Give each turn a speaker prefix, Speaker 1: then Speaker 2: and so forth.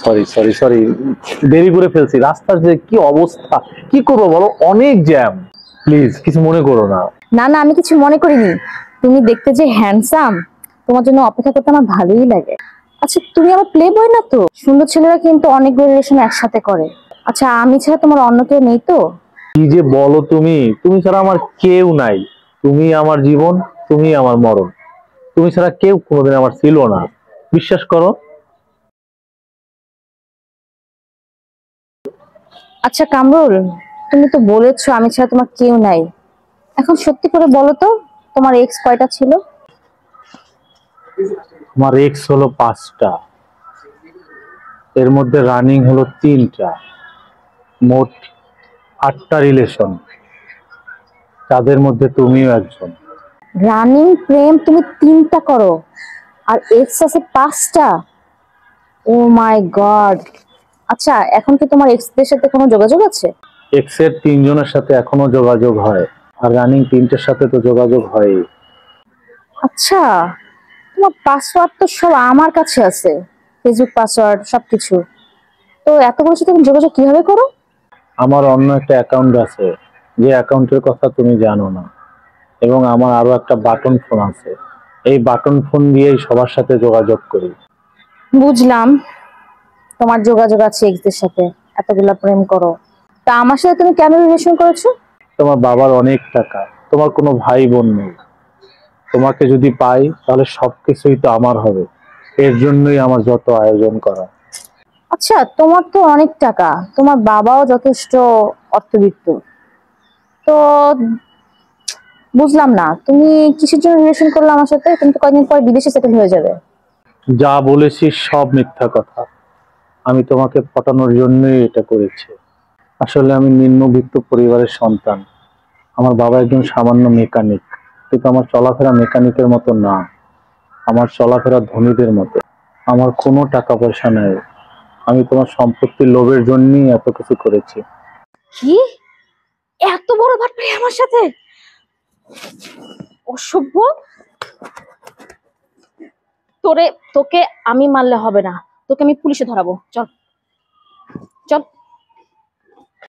Speaker 1: Sorry sorry sorry, দেরি করে ফেলছি। রাস্তার যে কি অবস্থা, কি করবো বলো, অনেক জ্যাম। প্লিজ কিছু মনে করো না।
Speaker 2: না না, আমি কিছু মনে করিনি। তুমি দেখতে যে হ্যান্ডসাম, তোমার জন্য অপেক্ষা করতে আমার ভালোই লাগে। আচ্ছা, তুমি আমার প্লে বয় না তো? সুন্দর ছেলেরা কিন্তু অনেকগুলো রিলেশন একসাথে করে। আচ্ছা, আমি ছাড়া তোমার অন্য কেউ নেই তো?
Speaker 1: কি যে বলো তুমি, তুমি ছাড়া আমার কেউ নাই। তুমি আমার জীবন, তুমি আমার মরণ। তুমি ছাড়া কেউ কোনোদিন আমার ছিল না, বিশ্বাস করো।
Speaker 2: আচ্ছা কামরুল, তুমি তো বলেছো আমি ছাড়া তোমার কেউ নাই। এখন সত্যি করে বলো তো, তোমার এক্স কয়টা ছিল?
Speaker 1: আমার এক্স হলো 5টা, এর মধ্যে রানিং হলো 3টা, মোট 8টা রিলেশন, তাদের মধ্যে তুমিও একজন।
Speaker 2: রানিং প্রেম তুমি 3টা করো, আর এক্স আছে 5টা? ও মাই গড। আচ্ছা, এখন কি তোমার এক্সদের সাথে কোনো যোগাযোগ আছে?
Speaker 1: এক্স এর 3জনের সাথে এখনো যোগাযোগ হয়, আর রানিং 3টের সাথে তো যোগাযোগ হয়।
Speaker 2: আচ্ছা, তোমার পাসওয়ার্ড তো সব আমার কাছে আছে, ফেসবুক পাসওয়ার্ড সবকিছু। তো এতগুলোর সাথে তুমি যোগাযোগ কিভাবে করো?
Speaker 1: আমার অন্য একটা অ্যাকাউন্ট আছে, যে অ্যাকাউন্টের কথা তুমি জানো না। এবং আমার আরো একটা বাটন ফোন আছে, এই বাটন ফোন দিয়েই সবার সাথে যোগাযোগ করি।
Speaker 2: বুঝলাম, তোমার যোগাযোগ আছে এক্সদের সাথে, এতগুলা প্রেম করো। তা আমার সাথে তুমি কেন রিলেশন করেছো?
Speaker 1: তোমার বাবার অনেক টাকা, তোমার কোনো ভাই বোন নেই। তোমাকে যদি পাই তাহলে সবকিছুই তো আমার হবে, এর জন্যই আমার যত আয়োজন করা।
Speaker 2: আচ্ছা, তোমার তো অনেক টাকা, তোমার বাবাও যথেষ্ট অর্থবিত্ত। তো বুঝলাম না, তুমি কিসের জন্য রিলেশন করলে আমার সাথে? তুমি তো কয়েকদিন পর বিদেশে সেটেল হয়ে যাবে।
Speaker 1: যা বলেছি সব মিথ্যা কথা, আমি তোমাকে পটানোর জন্যই এটা করেছি। আসলে আমি নিম্নবিত্ত পরিবারের সন্তান। আমার বাবা একজন সামান্য মেকানিক, কিন্তু আমার চলাফেরা মেকানিকের মতো না, আমার চলাফেরা ধনীদের মতো। আমার কোনো টাকা পয়সা নেই, আমি তোমার সম্পত্তির লোভের জন্যই এত কিছু করেছি।
Speaker 2: কি? এত বড় বাটপারি আমার সাথে? অসভ্য! তোরে তোকে আমি মারলে হবে না, তোকে আমি পুলিশে ধরাবো, চল।